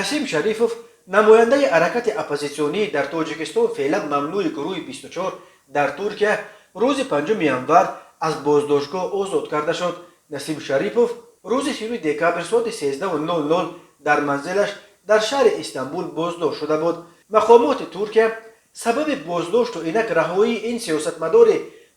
نسیم شریفوف نماینده حرکت اپوزیسیونی در تاجیکستان فعلا ممنوع گروه 24 در ترکیه روز 5 ینور از بازداشتگاه آزاد کرده شد. نسیم شریفوف روز 3 دکامبر ساعت 13:00 در منزلش در شهر استانبول بازداشت شده بود. مقامات ترکیه سبب بازداشت و اینک رهایی این سیاستمدار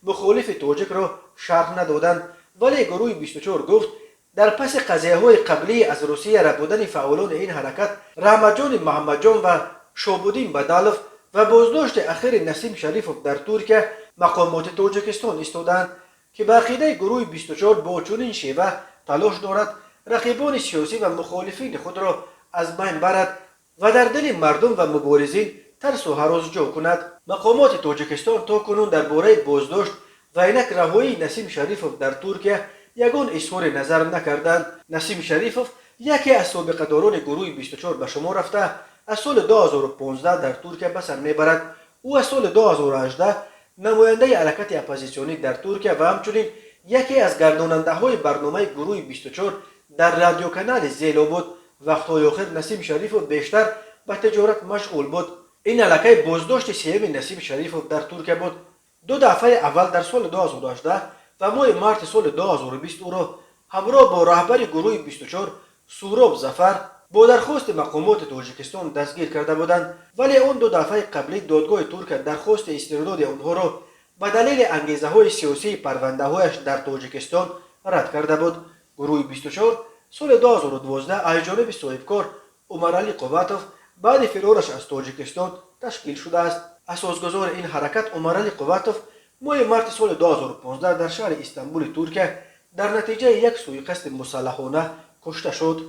مخالف تاجیک را شرح ندادند، ولی گروه 24 گفت در پس قضیه‌های قبلی از روسیه ربودن فعالان این حرکت رحمتجان محمدجان و شابودین بدالوف و بازداشت اخیر نسیم شریفوف در ترکیه مقامات تاجیکستان ایستادند که به عقیده گروه 24 با چنین شیوه تلاش دارد رقیبان سیاسی و مخالفین خود را از بین برد و در دل مردم و مبارزین ترس و هراس جا کند. مقامات تاجیکستان تا کنون درباره بازداشت و اینک رهایی نسیم شریفوف در ترکیه یگان اظهار نظر نکردند. نسیم شریفوف یکی از سابقه داران گروه 24 به شمار رفته از سال 2015 در ترکیه به سر میبرد. او از سال 2018 نماینده حرکت اپوزیسیونی در ترکیه و همچنین یکی از گرداننده های برنامه گروه 24 در رادیو کانال زیلا بود. وقتهای آخر نسیم شریفوف بیشتر به تجارت مشغول بود. این علاقه بازداشت سوم نسیم شریفوف در ترکیه بود. دو دفعه اول در سال 2018 و ماه مارس سال 2020 او را همراه با رهبر گروه 24 سوراب ظفر با درخواست مقامات تاجیکستان دستگیر کرده بودند، ولی آن دو دفعه قبلی دادگاه ترکیه درخواست استرداد آنها را به دلیل انگیزه های سیاسی پرونده هایش در تاجیکستان رد کرده بود. گروه 24 سال 2012 از جانب صاحبکار عمرعلی قواتوف بعد فرارش از تاجیکستان تشکیل شده است. اساسگزار این حرکت عمرعلی قواتوف ماه مارس سال 2015 در شهر استانبول ترکیه در نتیجه یک سوءقصد مسلحانه کشته شد.